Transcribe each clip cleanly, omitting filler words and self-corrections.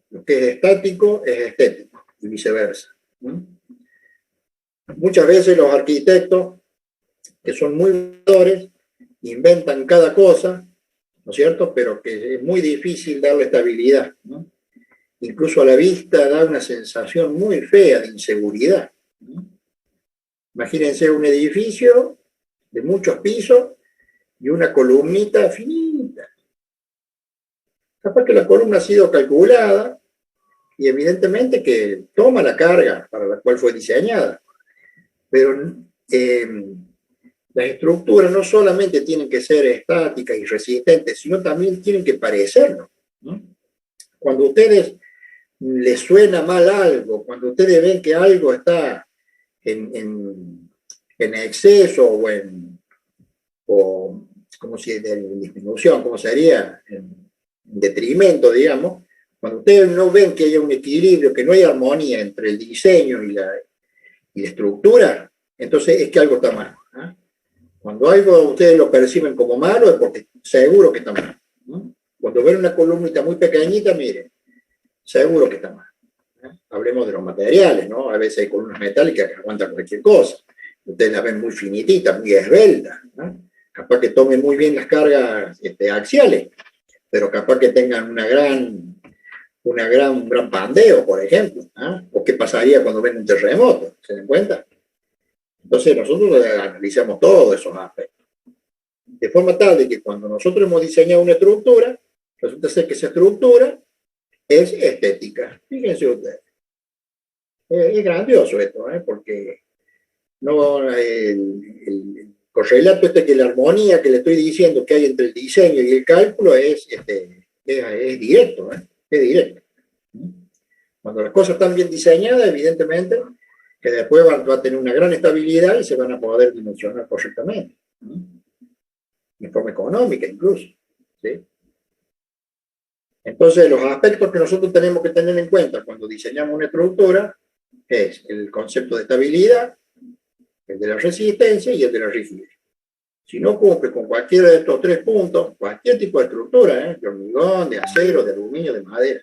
Lo que es estático es estético y viceversa. Muchas veces los arquitectos, que son muy innovadores, inventan cada cosa, ¿no es cierto? Pero que es muy difícil darle estabilidad, ¿no? Incluso a la vista da una sensación muy fea de inseguridad, ¿no? Imagínense un edificio de muchos pisos y una columnita finita. Capaz que la columna ha sido calculada y evidentemente que toma la carga para la cual fue diseñada, pero las estructuras no solamente tienen que ser estáticas y resistentes, sino también tienen que parecerlo, ¿no? Cuando a ustedes les suena mal algo, cuando ustedes ven que algo está en exceso o como si en disminución, como sería en detrimento, digamos, cuando ustedes no ven que haya un equilibrio, que no hay armonía entre el diseño y la estructura, entonces es que algo está mal, ¿eh? Cuando algo ustedes lo perciben como malo es porque seguro que está mal, ¿no? Cuando ven una columnita muy pequeñita, miren, seguro que está mal, ¿eh? Hablemos de los materiales, ¿no? A veces hay columnas metálicas que aguantan cualquier cosa. Ustedes las ven muy finititas, muy esbeltas, ¿no? Capaz que tomen muy bien las cargas axiales, pero capaz que tengan un gran pandeo, por ejemplo, ¿eh? O qué pasaría cuando ven un terremoto, ¿se dan cuenta? Entonces nosotros analizamos todos esos aspectos, de forma tal de que cuando nosotros hemos diseñado una estructura, resulta ser que esa estructura es estética. Fíjense ustedes, es grandioso esto, ¿eh? Porque no, el correlato que la armonía que le estoy diciendo que hay entre el diseño y el cálculo es directo, ¿eh? Es directo. Cuando las cosas están bien diseñadas, evidentemente, que después va a tener una gran estabilidad y se van a poder dimensionar correctamente, ¿no? De forma económica incluso, ¿sí? Entonces, los aspectos que nosotros tenemos que tener en cuenta cuando diseñamos una estructura es el concepto de estabilidad, el de la resistencia y el de la rigidez. Si no cumple con cualquiera de estos tres puntos, cualquier tipo de estructura, de hormigón, de acero, de aluminio, de madera,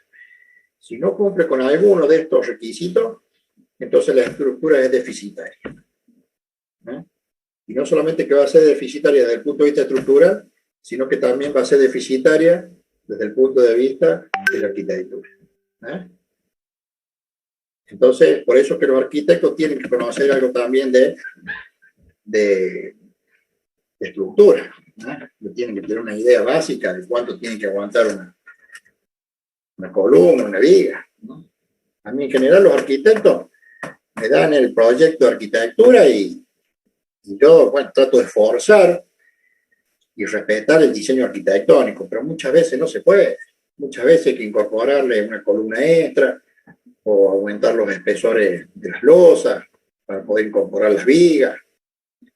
si no cumple con alguno de estos requisitos, entonces la estructura es deficitaria. Y no solamente que va a ser deficitaria desde el punto de vista estructural, sino que también va a ser deficitaria desde el punto de vista de la arquitectura. Entonces, por eso es que los arquitectos tienen que conocer algo también de estructura, tienen que tener una idea básica de cuánto tiene que aguantar una columna, una viga, ¿no? A mí en general los arquitectos me dan el proyecto de arquitectura y yo, bueno, trato de forzar y respetar el diseño arquitectónico, pero muchas veces no se puede. Muchas veces hay que incorporarle una columna extra o aumentar los espesores de las losas para poder incorporar las vigas,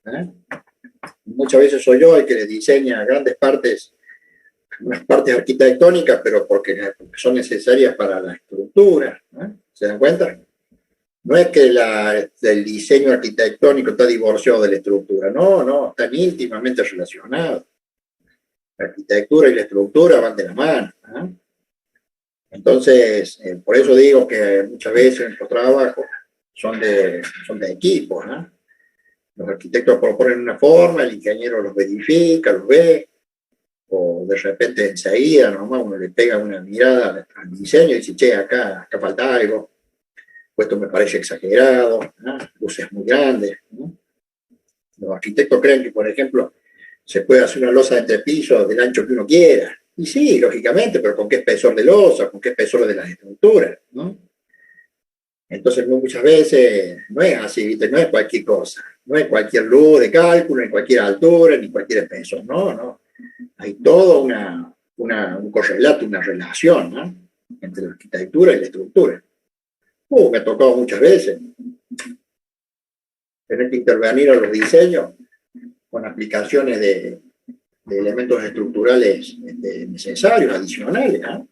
¿eh? Muchas veces soy yo el que les diseña grandes partes, unas partes arquitectónicas, pero porque son necesarias para la estructura, ¿eh? ¿Se dan cuenta? No es que el diseño arquitectónico está divorciado de la estructura, no, están íntimamente relacionados. La arquitectura y la estructura van de la mano, ¿eh? Entonces, por eso digo que muchas veces nuestros trabajos son de equipos, ¿no? Los arquitectos proponen una forma, el ingeniero los verifica, los ve, o de repente enseguida nomás uno le pega una mirada al diseño y dice, che, acá falta algo, pues esto me parece exagerado, ¿no? Luces muy grandes, ¿no? Los arquitectos creen que, por ejemplo, se puede hacer una losa de entrepiso del ancho que uno quiera. Y sí, lógicamente, pero ¿con qué espesor de losa? ¿Con qué espesor de las estructuras? ¿No? Entonces, muchas veces no es así, ¿viste? No es cualquier cosa. No es cualquier luz de cálculo, ni cualquier altura, ni cualquier espesor. No. Hay todo un correlato, una relación, ¿no? Entre la arquitectura y la estructura. Me ha tocado muchas veces tener que intervenir en los diseños con aplicaciones de elementos estructurales necesarios, adicionales, ¿no?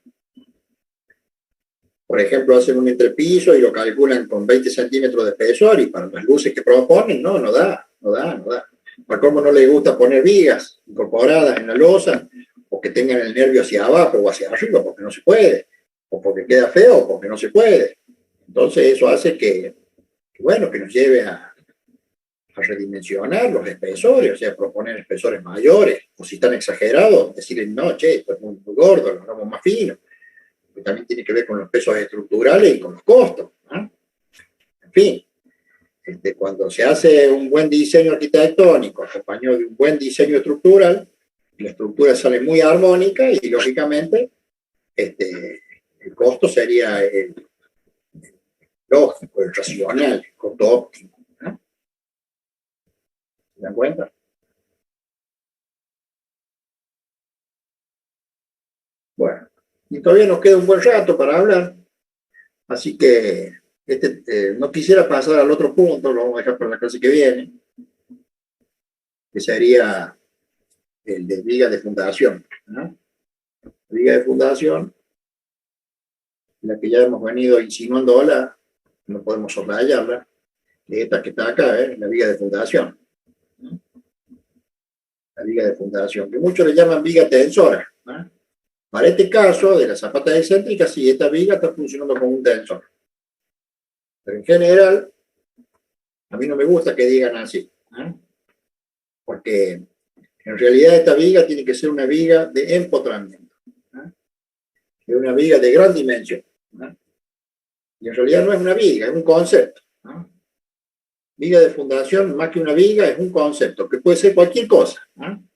Por ejemplo, hacen un entrepiso y lo calculan con 20 centímetros de espesor y para las luces que proponen, no da. Para cómo no les gusta poner vigas incorporadas en la losa o que tengan el nervio hacia abajo o hacia arriba, porque no se puede, o porque queda feo, o porque no se puede. Entonces eso hace bueno, que nos lleve a redimensionar los espesores, o sea, proponer espesores mayores, o si están exagerados, decirles, no, che, esto es muy gordo, lo hagamos más fino, que también tiene que ver con los pesos estructurales y con los costos, ¿no? En fin, cuando se hace un buen diseño arquitectónico acompañado de un buen diseño estructural, la estructura sale muy armónica y lógicamente el costo sería el lógico, el racional, el costo óptimo, ¿no? ¿Se dan cuenta? Bueno, y todavía nos queda un buen rato para hablar, así que no quisiera pasar al otro punto, lo vamos a dejar para la clase que viene, que sería el de viga de fundación, ¿no? La viga de fundación, la que ya hemos venido insinuando, no podemos soslayarla, esta que está acá, la viga de fundación, ¿no? La viga de fundación, que muchos le llaman viga tensora, ¿no? Para este caso de las zapatas excéntricas, sí, esta viga está funcionando como un tensor. Pero en general, a mí no me gusta que digan así, ¿no? Porque en realidad esta viga tiene que ser una viga de empotramiento, ¿no? Es una viga de gran dimensión, ¿no? Y en realidad no es una viga, es un concepto, ¿no? Viga de fundación, más que una viga, es un concepto, que puede ser cualquier cosa, ¿no?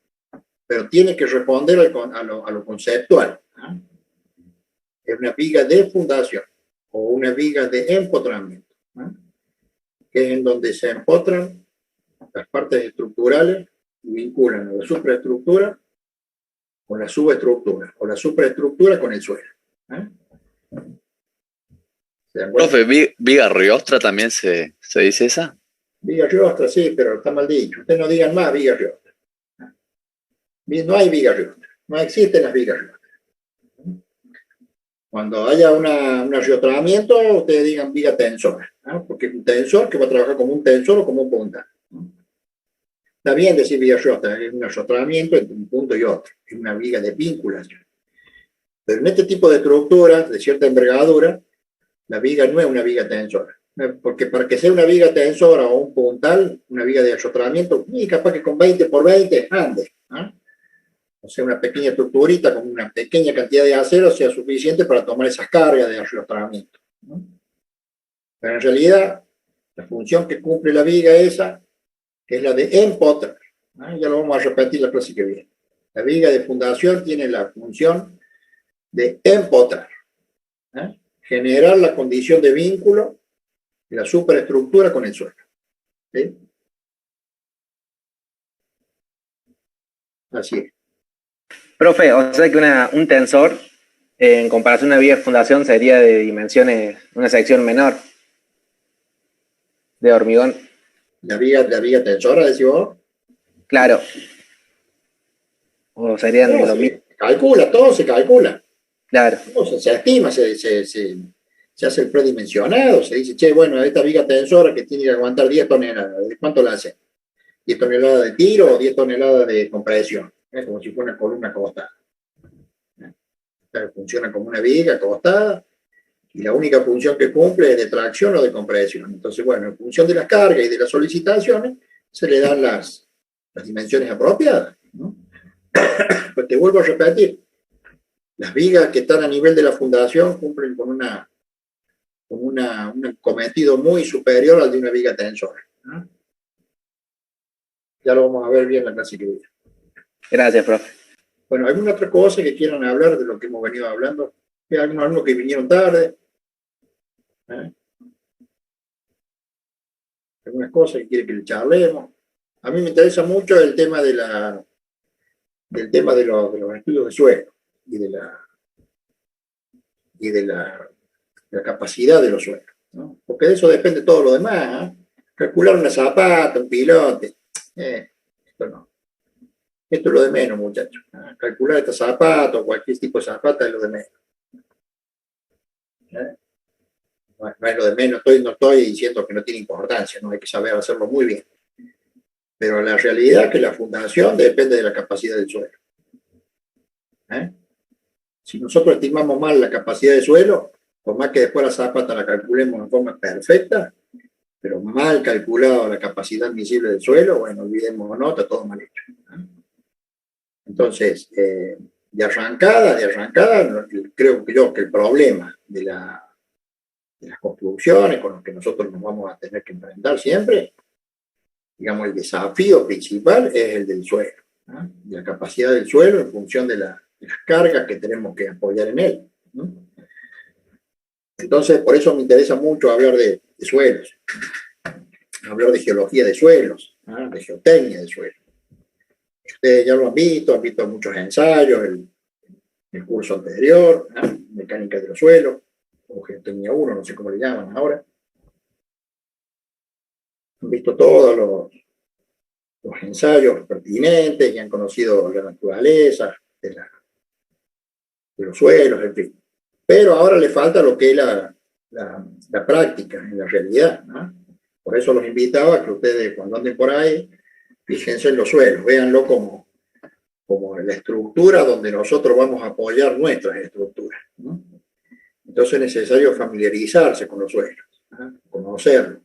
Pero tiene que responder a lo conceptual, ¿no? Es una viga de fundación o una viga de empotramiento, ¿no? Que es en donde se empotran las partes estructurales y vinculan a la supraestructura con la subestructura o la supraestructura con el suelo, ¿eh? Profe, viga riostra también se dice esa. Viga riostra, sí, pero está mal dicho. Ustedes no digan más viga riostra. No hay viga riostra. No existen las vigas riostras. Cuando haya un arriotramiento, ustedes digan viga tensora, ¿no? Porque es un tensor que va a trabajar como un tensor o como un puntal, ¿no? Está bien decir viga riostra, es un arriotramiento entre un punto y otro. Es una viga de vinculación. Pero en este tipo de estructuras de cierta envergadura, la viga no es una viga tensora. Porque para que sea una viga tensora o un puntal, una viga de arriotramiento, y capaz que con 20 por 20 ande, ¿no? O sea, una pequeña estructurita con una pequeña cantidad de acero sea suficiente para tomar esas cargas de arriotramiento, ¿no? Pero en realidad, la función que cumple la viga esa es la de empotrar, ¿no? Ya lo vamos a repetir la clase que viene. La viga de fundación tiene la función de empotrar, ¿eh? Generar la condición de vínculo de la superestructura con el suelo, ¿sí? Así es. Profe, o sea que un tensor, en comparación a una viga de fundación, sería de dimensiones, una sección menor de hormigón. La viga tensora, decís vos. Claro. O serían No, los mismos. calcula, todo se calcula. Claro. Todo se estima, se hace el predimensionado, se dice, che, bueno, esta viga tensora que tiene que aguantar 10 toneladas, ¿de cuánto la hace? 10 toneladas de tiro o 10 toneladas de compresión, como si fuera una columna acostada. Funciona como una viga acostada y la única función que cumple es de tracción o de compresión. Entonces, bueno, en función de las cargas y de las solicitaciones, se le dan las dimensiones apropiadas, ¿no? Pues te vuelvo a repetir, las vigas que están a nivel de la fundación cumplen con un cometido muy superior al de una viga tensora, ¿no? Ya lo vamos a ver bien en la clase que viene. Gracias, profe. Bueno, ¿alguna otra cosa que quieran hablar de lo que hemos venido hablando? ¿Hay algunos que vinieron tarde? ¿Eh? ¿Algunas cosas que quieren que le charlemos? A mí me interesa mucho el tema de los estudios de suelo y de la capacidad de los suelos, ¿no? Porque de eso depende todo lo demás, ¿eh? Calcular una zapata, un pilote, esto no. Esto es lo de menos, muchachos. Calcular esta zapata o cualquier tipo de zapata es lo de menos. No es lo de menos, no estoy diciendo que no tiene importancia, no hay que saber hacerlo muy bien. Pero la realidad es que la fundación depende de la capacidad del suelo. ¿eh? Si nosotros estimamos mal la capacidad de suelo, por más que después la zapata la calculemos de forma perfecta, pero mal calculado la capacidad admisible del suelo, bueno, olvidemos, no, está todo mal hecho. ¿Eh? Entonces, de arrancada, creo que yo que el problema de las construcciones con los que nosotros nos vamos a tener que enfrentar siempre, digamos, el desafío principal es el del suelo, ¿no? La capacidad del suelo en función de las cargas que tenemos que apoyar en él, ¿no? Entonces, por eso me interesa mucho hablar de suelos, hablar de geología de suelos, ¿no? De geotecnia de suelos. Ustedes ya lo han visto muchos ensayos, el curso anterior, ¿no? Mecánica de los suelos, o geotecnia 1, no sé cómo le llaman ahora. Han visto todos los ensayos pertinentes y han conocido la naturaleza de los suelos, en fin. Pero ahora le falta lo que es la práctica, en la realidad, ¿no? Por eso los invitaba a que ustedes, cuando anden por ahí, fíjense en los suelos, véanlo como la estructura donde nosotros vamos a apoyar nuestras estructuras, ¿no? Entonces es necesario familiarizarse con los suelos, ¿no? Conocerlos,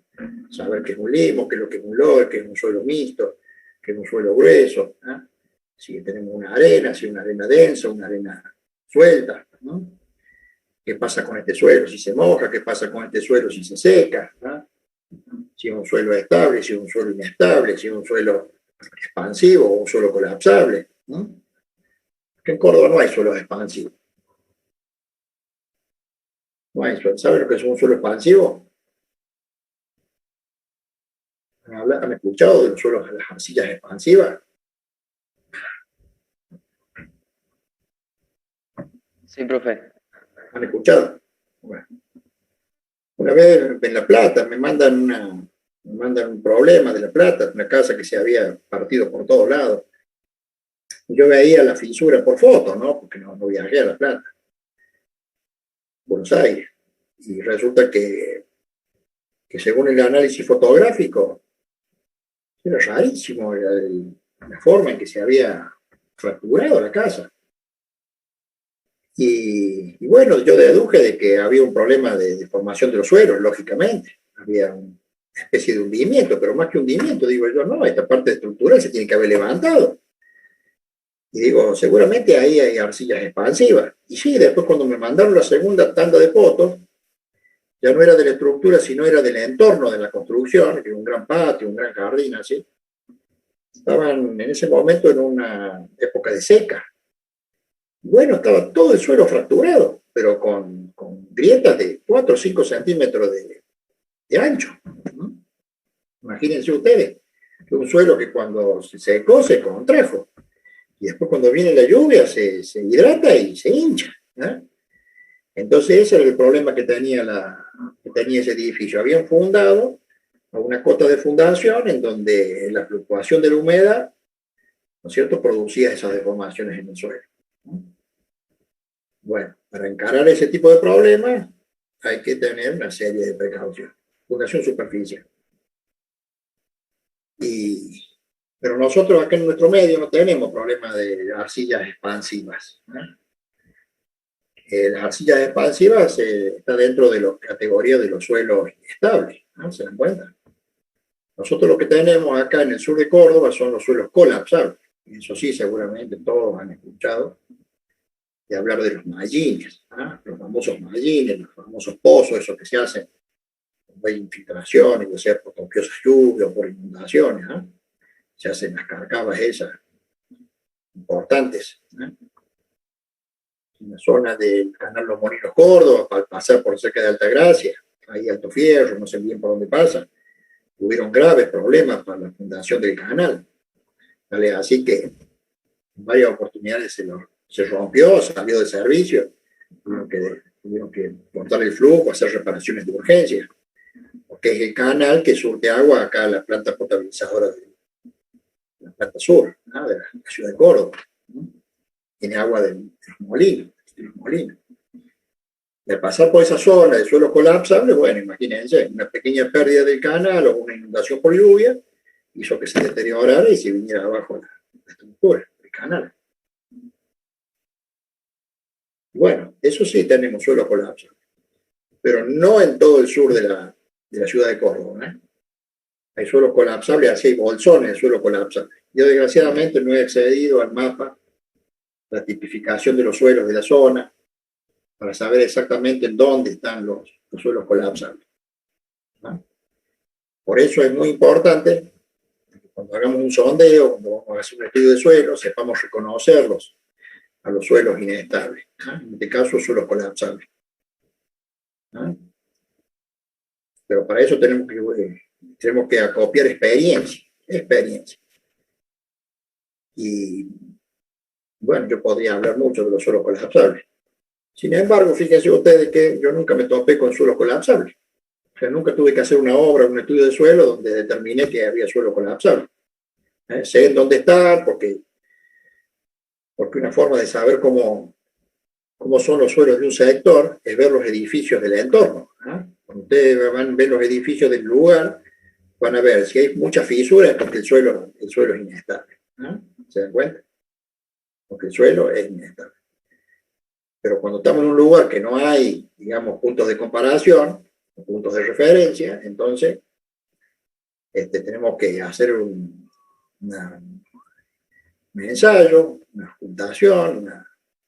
saber qué es un limo, qué es lo que es un lodo, qué es un suelo mixto, qué es un suelo grueso, ¿no? Si tenemos una arena, si es una arena densa, una arena suelta, ¿no? ¿Qué pasa con este suelo si se moja? ¿Qué pasa con este suelo si se seca? ¿No? Si es un suelo estable, si es un suelo inestable, si es un suelo expansivo o un suelo colapsable, ¿no? Que en Córdoba no hay suelos expansivos. No hay suelo. ¿Saben lo que es un suelo expansivo? ¿Han escuchado de los suelos de las arcillas expansivas? Sí, profe. ¿Han escuchado? Bueno. Una vez en La Plata me mandan un problema de La Plata, una casa que se había partido por todos lados. Yo veía la fisura por foto, ¿no? Porque no viajé a La Plata, Buenos Aires. Y resulta que según el análisis fotográfico, era rarísimo la forma en que se había fracturado la casa. Y bueno, yo deduje de que había un problema de formación de los suelos, lógicamente. Había una especie de hundimiento, pero más que hundimiento, digo yo, no, esta parte estructural se tiene que haber levantado. Y digo, seguramente ahí hay arcillas expansivas. Y sí, después cuando me mandaron la segunda tanda de fotos, ya no era de la estructura, sino era del entorno de la construcción, que era un gran patio, un gran jardín, así. Estaban en ese momento en una época de seca. Bueno, estaba todo el suelo fracturado, pero con grietas de 4 o 5 centímetros de ancho, ¿no? Imagínense ustedes, un suelo que cuando se secó se contrajo. Y después cuando viene la lluvia se hidrata y se hincha, ¿no? Entonces ese era el problema que tenía ese edificio. Habían fundado a una cota de fundación en donde la fluctuación de la humedad, ¿no es cierto?, producía esas deformaciones en el suelo, ¿no? Bueno, para encarar ese tipo de problemas hay que tener una serie de precauciones. Fundación superficial. Pero nosotros acá en nuestro medio no tenemos problemas de arcillas expansivas, ¿no? Las arcillas expansivas está dentro de la categoría de los suelos estables, ¿no? ¿Se dan cuenta? Nosotros lo que tenemos acá en el sur de Córdoba son los suelos colapsables. Eso sí, seguramente todos han escuchado de hablar de los mallines, ¿no? Los famosos mallines, los famosos pozos, esos que se hacen cuando hay infiltraciones, ya sea por copiosas lluvias o por inundaciones, ¿no? Se hacen las carcavas esas importantes, ¿no? En la zona del canal Los Molinos Córdoba, para pasar por cerca de Altagracia, ahí Alto Fierro, no sé bien por dónde pasa, tuvieron graves problemas para la fundación del canal. ¿Vale? Así que en varias oportunidades se rompió, salió de servicio, tuvieron que cortar el flujo, hacer reparaciones de urgencia, porque es el canal que surte agua acá a la planta potabilizadora de la planta sur, ¿no? De la ciudad de Córdoba, ¿no? Tiene agua de los molinos. Y al pasar por esa zona de suelo colapsable, bueno, imagínense, una pequeña pérdida del canal o una inundación por lluvia hizo que se deteriorara y se viniera abajo la estructura del canal. Bueno, eso sí tenemos suelo colapsable, pero no en todo el sur de la ciudad de Córdoba, ¿eh? Hay suelos colapsables, así hay bolsones de suelo colapsable. Yo desgraciadamente no he accedido al mapa, la tipificación de los suelos de la zona, para saber exactamente en dónde están los suelos colapsables, ¿no? Por eso es muy importante que cuando hagamos un sondeo, cuando vamos a hacer un estudio de suelo, sepamos reconocerlos a los suelos inestables, ¿no? En este caso, suelos colapsables, ¿no? Pero para eso tenemos que acopiar experiencia. Y bueno, yo podría hablar mucho de los suelos colapsables. Sin embargo, fíjense ustedes que yo nunca me topé con suelos colapsables. O sea, nunca tuve que hacer una obra, un estudio de suelo donde determiné que había suelo colapsable. Sé en dónde están, porque una forma de saber cómo son los suelos de un sector es ver los edificios del entorno. Cuando ustedes van a ver los edificios del lugar, van a ver si hay muchas fisuras, porque el suelo es inestable. ¿Se dan cuenta? Porque el suelo es inestable. Pero cuando estamos en un lugar que no hay, digamos, puntos de comparación, puntos de referencia, entonces tenemos que hacer un ensayo, una juntación,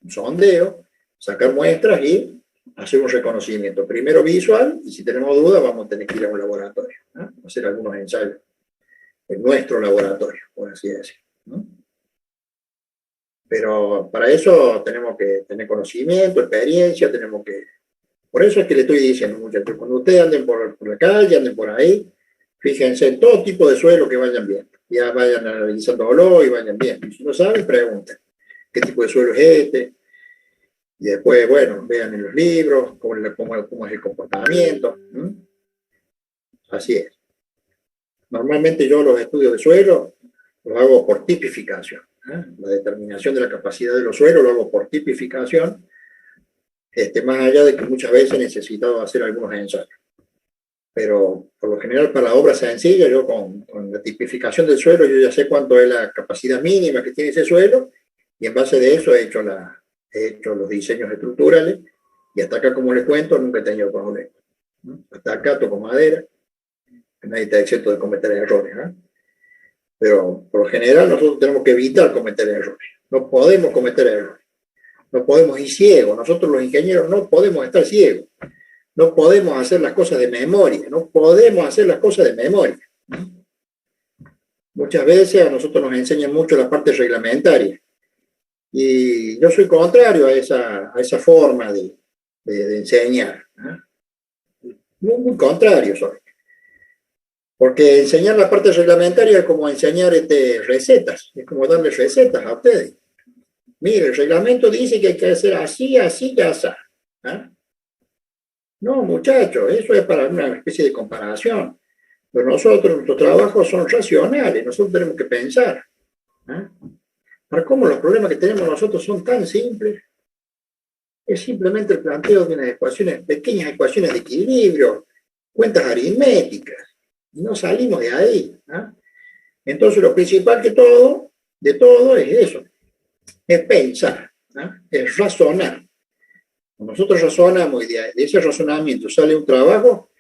un sondeo, sacar muestras y hacer un reconocimiento. Primero visual, y si tenemos dudas vamos a tener que ir a un laboratorio, ¿no? Hacer algunos ensayos en nuestro laboratorio, por así decirlo, ¿no? Pero para eso tenemos que tener conocimiento, experiencia, Por eso es que le estoy diciendo, muchachos, cuando ustedes anden por la calle, anden por ahí, fíjense en todo tipo de suelo que vayan viendo. Ya vayan analizándolo y vayan viendo. Si no saben, pregunten qué tipo de suelo es este. Y después, bueno, vean en los libros cómo es el comportamiento. Así es. Normalmente yo los estudios de suelo los hago por tipificación. La determinación de la capacidad de los suelos lo hago por tipificación, más allá de que muchas veces he necesitado hacer algunos ensayos. Pero por lo general para la obra sencilla, yo con la tipificación del suelo, yo ya sé cuánto es la capacidad mínima que tiene ese suelo, y en base de eso he hecho los diseños estructurales, y hasta acá, como les cuento, nunca he tenido problemas. Hasta acá toco madera, nadie está exento de cometer errores, ¿no? Pero por lo general nosotros tenemos que evitar cometer errores. No podemos cometer errores. No podemos ir ciegos. Nosotros los ingenieros no podemos estar ciegos. No podemos hacer las cosas de memoria. No podemos hacer las cosas de memoria. Muchas veces a nosotros nos enseñan mucho la parte reglamentaria. Y yo soy contrario a esa forma de enseñar. Muy contrario soy. Porque enseñar la parte reglamentaria es como enseñar recetas, es como darle recetas a ustedes. Mire, el reglamento dice que hay que hacer así, así y así. No, muchachos, eso es para una especie de comparación. Pero nuestros trabajos son racionales, nosotros tenemos que pensar. Para cómo los problemas que tenemos nosotros son tan simples, es simplemente el planteo de unas ecuaciones, pequeñas ecuaciones de equilibrio, cuentas aritméticas. Y no salimos de ahí. Entonces lo principal de todo es eso, es pensar, es razonar. Cuando nosotros razonamos y de ese razonamiento sale un trabajo,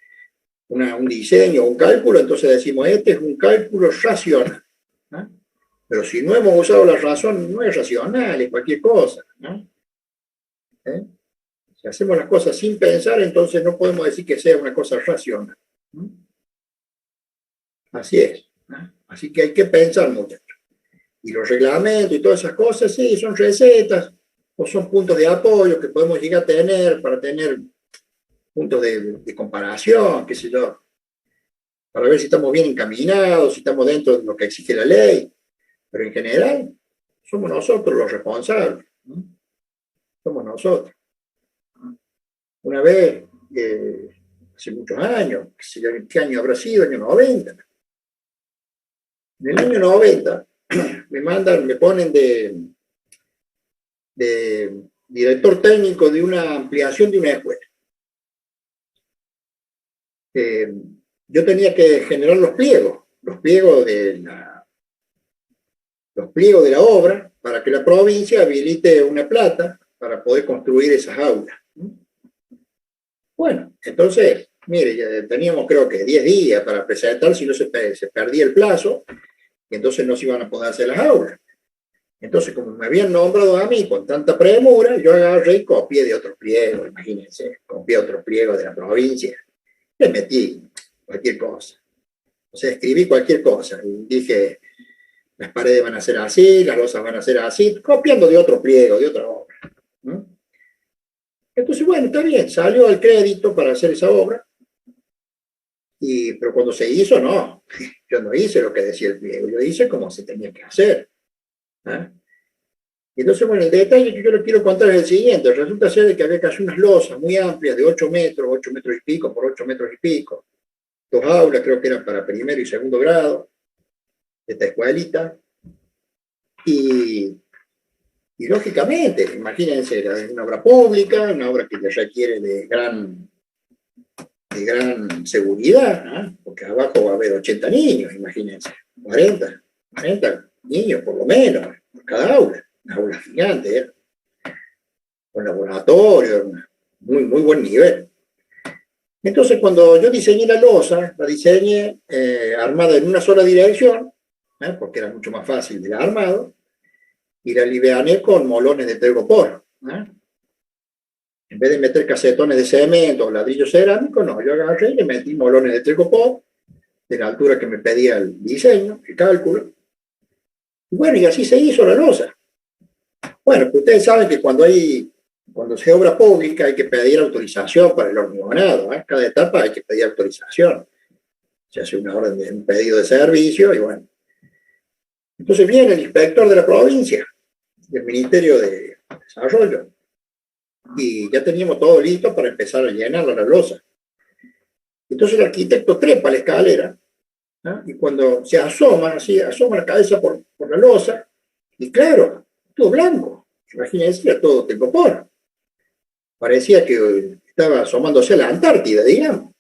un diseño, un cálculo, entonces decimos, este es un cálculo racional. Pero si no hemos usado la razón, no es racional, es cualquier cosa. Si hacemos las cosas sin pensar, entonces no podemos decir que sea una cosa racional. Así es. Así que hay que pensar, muchachos. Y los reglamentos y todas esas cosas, sí, son recetas o son puntos de apoyo que podemos llegar a tener para tener puntos de comparación, qué sé yo, para ver si estamos bien encaminados, si estamos dentro de lo que exige la ley. Pero en general, somos nosotros los responsables. Somos nosotros. Una vez, hace muchos años, ¿qué año habrá sido? Año 90. En el año 90 me ponen de director técnico de una ampliación de una escuela. Yo tenía que generar los pliegos de la obra para que la provincia habilite una plata para poder construir esas aulas. Bueno, entonces, mire, ya teníamos creo que 10 días para presentar, si no se perdía el plazo, y entonces no se iban a poder hacer las aulas. Entonces, como me habían nombrado a mí con tanta premura, yo agarré y copié de otro pliego, imagínense, copié otro pliego de la provincia, le metí cualquier cosa. O sea, escribí cualquier cosa, y dije, las paredes van a ser así, las losas van a ser así, copiando de otro pliego, de otra obra. ¿No? Entonces, bueno, está bien, salió el crédito para hacer esa obra, pero cuando se hizo, no, yo no hice lo que decía el pliego, yo hice como se tenía que hacer. ¿Ah? Y entonces, bueno, el detalle que yo le quiero contar es el siguiente, resulta ser de que había casi unas losas muy amplias de 8 metros y pico por 8 metros y pico, 2 aulas creo que eran para primero y segundo grado, de esta escuelita, y lógicamente, imagínense, era una obra pública, una obra que requiere de gran seguridad, ¿no? Porque abajo va a haber 80 niños, imagínense, 40 niños por lo menos, por cada aula, una aula gigante, ¿eh? Con laboratorio, muy buen nivel. Entonces, cuando yo diseñé la losa, la diseñé armada en una sola dirección, porque era mucho más fácil de armado, y la liviané con molones de telgopor. En vez de meter casetones de cemento o ladrillos cerámicos, no, yo agarré y le metí molones de telgopor de la altura que me pedía el diseño, el cálculo. Y bueno, y así se hizo la losa. Bueno, pues ustedes saben que cuando se obra pública hay que pedir autorización para el hormigonado, cada etapa hay que pedir autorización. Se hace una orden de un pedido de servicio y bueno. Entonces viene el inspector de la provincia, del Ministerio de Desarrollo, y ya teníamos todo listo para empezar a llenar la losa. Entonces el arquitecto trepa la escalera, ¿no? Y cuando se asoma la cabeza por la losa, y claro, todo blanco. Imagínense, era todo telgopor. Parecía que estaba asomándose a la Antártida, digamos.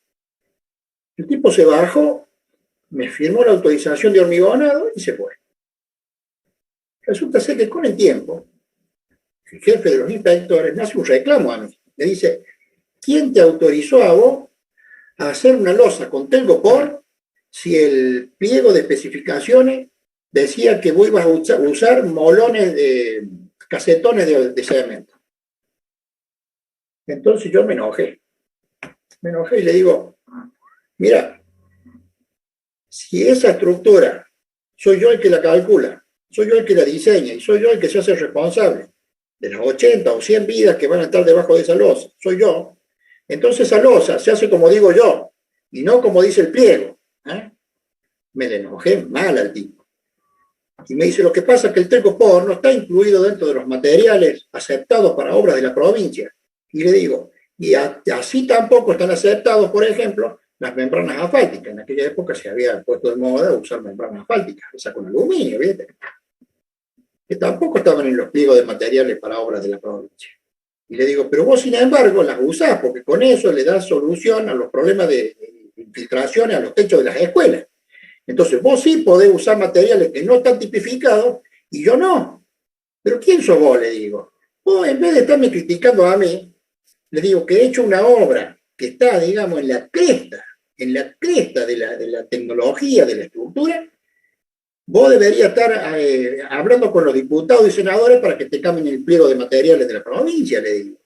El tipo se bajó, me firmó la autorización de hormigonado y se fue. Resulta ser que con el tiempo, el jefe de los inspectores me hace un reclamo a mí. Me dice, ¿quién te autorizó a vos a hacer una losa con telgopor si el pliego de especificaciones decía que vos ibas a usar molones de casetones de cemento? Entonces yo me enojé y le digo, mira, si esa estructura soy yo el que la calcula, soy yo el que la diseña y soy yo el que se hace responsable de las 80 o 100 vidas que van a estar debajo de esa losa, soy yo, entonces esa losa se hace como digo yo y no como dice el pliego. Me le enojé mal al tipo. Y me dice, lo que pasa es que el telgopor no está incluido dentro de los materiales aceptados para obras de la provincia. Y le digo, y así tampoco están aceptados, por ejemplo, las membranas asfálticas. En aquella época se había puesto de moda usar membranas asfálticas, esa con aluminio, ¿viste? Que tampoco estaban en los pliegos de materiales para obras de la provincia. Y le digo, pero vos sin embargo las usás, porque con eso le das solución a los problemas de infiltraciones a los techos de las escuelas. Entonces vos sí podés usar materiales que no están tipificados y yo no. ¿Pero quién sos vos? Le digo. Vos en vez de estarme criticando a mí, le digo que he hecho una obra que está, digamos, en la cresta de la tecnología, de la estructura. Vos deberías estar hablando con los diputados y senadores para que te cambien el pliego de materiales de la provincia, le digo.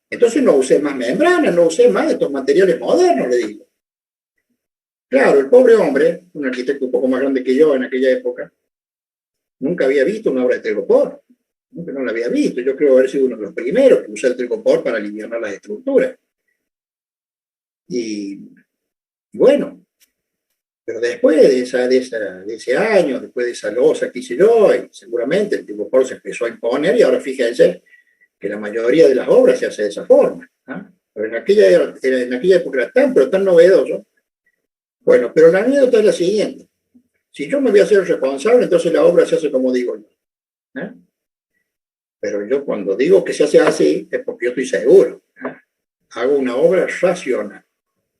Entonces no usé más membranas, no usé más de estos materiales modernos, le digo. Claro, el pobre hombre, un arquitecto un poco más grande que yo en aquella época, nunca había visto una obra de telgopor. Nunca no la había visto. Yo creo haber sido uno de los primeros que usó el telgopor para aliviar las estructuras. Y bueno, pero después de ese año, después de esa losa que hice yo, y seguramente el telgopor se empezó a imponer y ahora fíjense que la mayoría de las obras se hace de esa forma. Pero en aquella época era tan novedoso. Bueno, pero la anécdota es la siguiente. Si yo me voy a hacer responsable, entonces la obra se hace como digo yo. Pero yo cuando digo que se hace así, es porque yo estoy seguro. Hago una obra racional.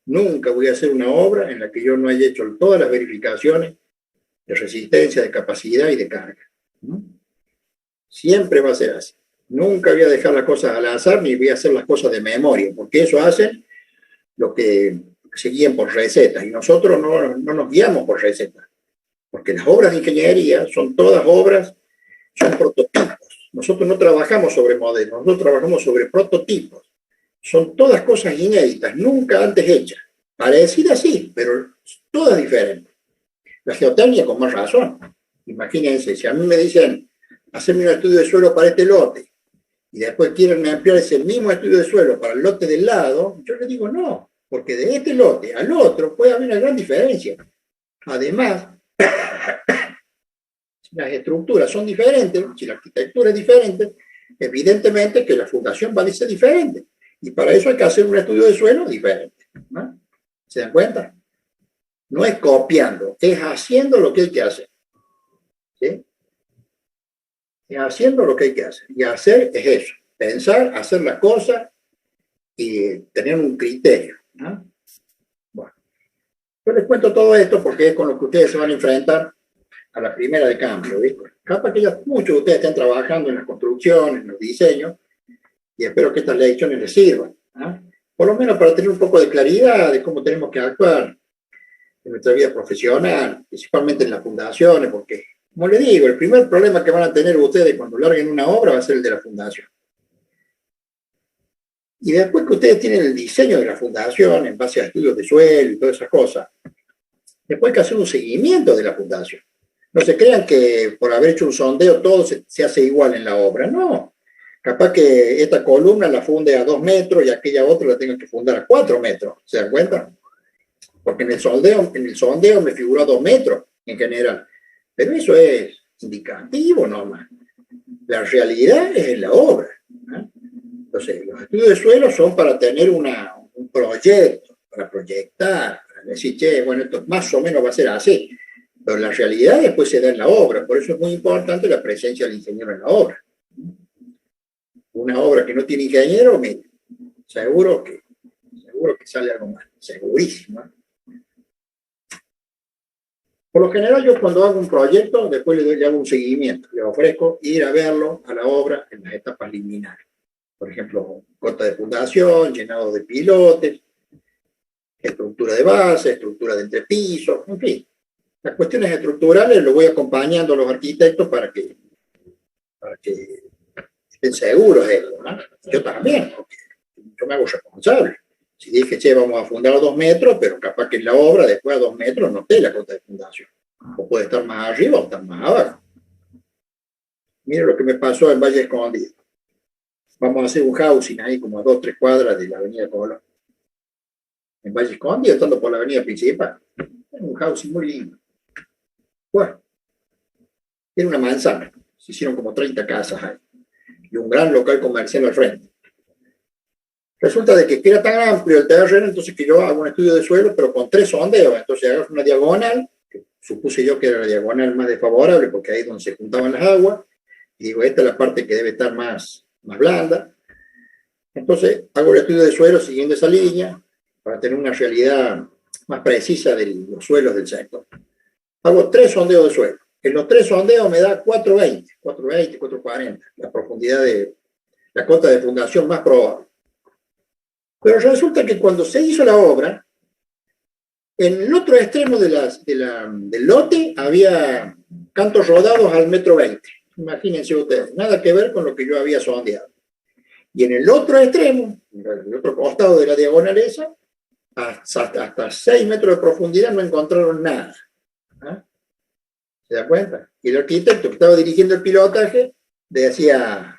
Nunca voy a hacer una obra en la que yo no haya hecho todas las verificaciones de resistencia, de capacidad y de carga. Siempre va a ser así. Nunca voy a dejar las cosas al azar ni voy a hacer las cosas de memoria, porque eso hacen lo que se guían por recetas y nosotros no nos guiamos por recetas, porque las obras de ingeniería son todas obras, son prototipos. Nosotros no trabajamos sobre modelos, nosotros trabajamos sobre prototipos. Son todas cosas inéditas, nunca antes hechas. Parecidas sí, pero todas diferentes. La geotecnia con más razón. Imagínense, si a mí me dicen hacerme un estudio de suelo para este lote y después quieren ampliar ese mismo estudio de suelo para el lote del lado, yo les digo no, porque de este lote al otro puede haber una gran diferencia. Además, si las estructuras son diferentes, si la arquitectura es diferente, evidentemente que la fundación va a ser diferente. Y para eso hay que hacer un estudio de suelo diferente, ¿no? ¿Se dan cuenta? No es copiando, es haciendo lo que hay que hacer. ¿Sí? Es haciendo lo que hay que hacer. Y hacer es eso, pensar, hacer las cosas y tener un criterio, ¿no? Bueno, yo les cuento todo esto porque es con lo que ustedes se van a enfrentar a la primera de cambio, ¿viste? Capaz que ya muchos de ustedes estén trabajando en las construcciones, en los diseños, y espero que estas lecciones les sirvan, ¿no? Por lo menos para tener un poco de claridad de cómo tenemos que actuar en nuestra vida profesional, principalmente en las fundaciones, porque, como les digo, el primer problema que van a tener ustedes cuando larguen una obra va a ser el de la fundación. Y después que ustedes tienen el diseño de la fundación en base a estudios de suelo y todas esas cosas, después hay que hacer un seguimiento de la fundación. No se crean que por haber hecho un sondeo todo se hace igual en la obra, no. Capaz que esta columna la funde a 2 metros y aquella otra la tengan que fundar a 4 metros, ¿se dan cuenta? Porque en el sondeo me figuró a 2 metros en general, pero eso es indicativo nomás. La realidad es en la obra, ¿no? Entonces, los estudios de suelo son para tener un proyecto, para proyectar, para decir, che, bueno, esto más o menos va a ser así, pero la realidad después se da en la obra, por eso es muy importante la presencia del ingeniero en la obra. Una obra que no tiene ingeniero, mire, seguro que sale algo mal, segurísimo, ¿eh? Por lo general, yo cuando hago un proyecto, después le hago un seguimiento, le ofrezco ir a verlo a la obra en las etapas liminares. Por ejemplo, cota de fundación, llenado de pilotes, estructura de base, estructura de entrepiso, en fin. Las cuestiones estructurales lo voy acompañando a los arquitectos para que estén seguros de ello, ¿no? Yo también, porque yo me hago responsable. Si dije, che, vamos a fundar a 2 metros, pero capaz que en la obra, después a 2 metros, no esté la cota de fundación. O puede estar más arriba o estar más abajo. Mire lo que me pasó en Valle Escondido. Vamos a hacer un housing ahí como a 2 o 3 cuadras de la avenida Colón. En Valle Escondido, estando por la avenida principal. Es un housing muy lindo. Bueno, era una manzana. Se hicieron como 30 casas ahí. Y un gran local comercial al frente. Resulta de que era tan amplio el terreno, entonces que yo hago un estudio de suelo, pero con 3 sondeos. Entonces hago una diagonal, que supuse yo que era la diagonal más desfavorable, porque ahí es donde se juntaban las aguas. Y digo, esta es la parte que debe estar más blanda. Entonces hago el estudio de suelo siguiendo esa línea, para tener una realidad más precisa de los suelos del sector. Hago 3 sondeos de suelo. En los 3 sondeos me da 420, 440, la profundidad de la cota de fundación más probable. Pero resulta que cuando se hizo la obra, en el otro extremo del lote había cantos rodados al 1,20 m. Imagínense ustedes, nada que ver con lo que yo había sondeado. Y en el otro extremo, en el otro costado de la diagonal esa, hasta 6 metros de profundidad no encontraron nada. ¿Ah? ¿Se da cuenta? Y el arquitecto que estaba dirigiendo el pilotaje decía,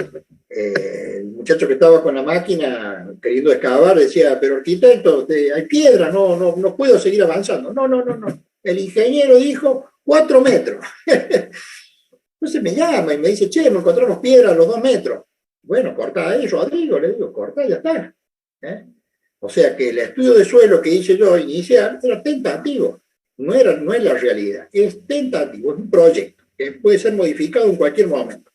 el muchacho que estaba con la máquina queriendo excavar decía, pero arquitecto, hay piedra, no puedo seguir avanzando. No. El ingeniero dijo 4 metros. Entonces me llama y me dice, che, me encontramos piedra a los 2 metros. Bueno, corta ahí, Rodrigo, le digo, corta, ya está. O sea que el estudio de suelo que hice yo inicial era tentativo. No es la realidad, es tentativo, es un proyecto que puede ser modificado en cualquier momento.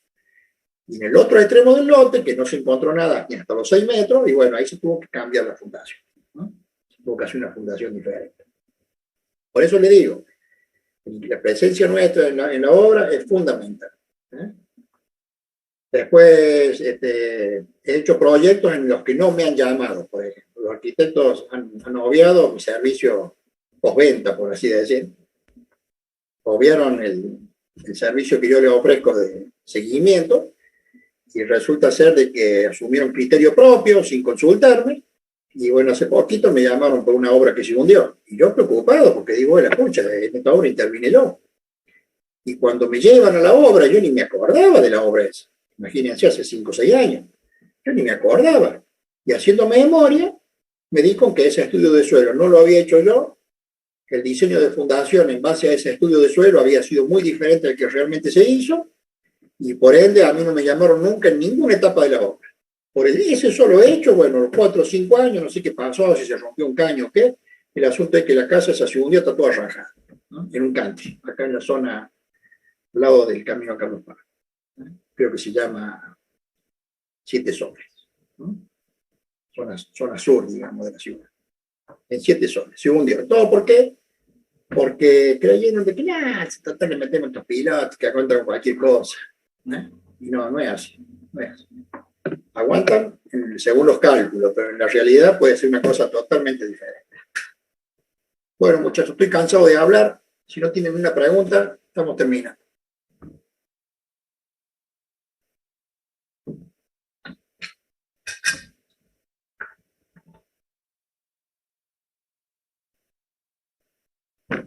Y en el otro extremo del lote, que no se encontró nada ni hasta los 6 metros, y bueno, ahí se tuvo que cambiar la fundación, ¿no? Se tuvo que hacer una fundación diferente. Por eso le digo, la presencia nuestra en la obra es fundamental. Después he hecho proyectos en los que no me han llamado, por ejemplo. Los arquitectos han obviado mi servicio postventa, por así decir. Obviaron el servicio que yo les ofrezco de seguimiento y resulta ser de que asumieron criterio propio sin consultarme. Y bueno, hace poquito me llamaron por una obra que se hundió. Y yo preocupado porque digo, la escucha, en esta obra intervine yo. Y cuando me llevan a la obra, yo ni me acordaba de la obra esa. Imagínense, hace 5 o 6 años. Yo ni me acordaba. Y haciendo memoria, me di con que ese estudio de suelo no lo había hecho yo. El diseño de fundación en base a ese estudio de suelo había sido muy diferente al que realmente se hizo. Y por ende, a mí no me llamaron nunca en ninguna etapa de la obra. Por ese solo hecho, bueno, los 4 o 5 años, no sé qué pasó, si se rompió un caño o qué. El asunto es que la casa esa segunda está toda rajada, ¿no? En un canche, acá en la zona al lado del camino a Carlos Paz. Creo que se llama Siete Soles, ¿no? Zona sur, digamos, de la ciudad. En Siete Soles, se hundió. ¿Todo por qué? Porque creyeron de que nada, se trata de meter en estos pilotos que aguantan cualquier cosa, ¿no? Y no es así, no es así. Aguantan según los cálculos, pero en la realidad puede ser una cosa totalmente diferente. Bueno, muchachos, estoy cansado de hablar. Si no tienen una pregunta, estamos terminando.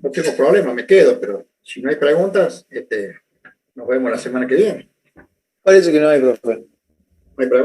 No tengo problema, me quedo, pero si no hay preguntas, nos vemos la semana que viene. Parece que no hay, profe. No hay preguntas.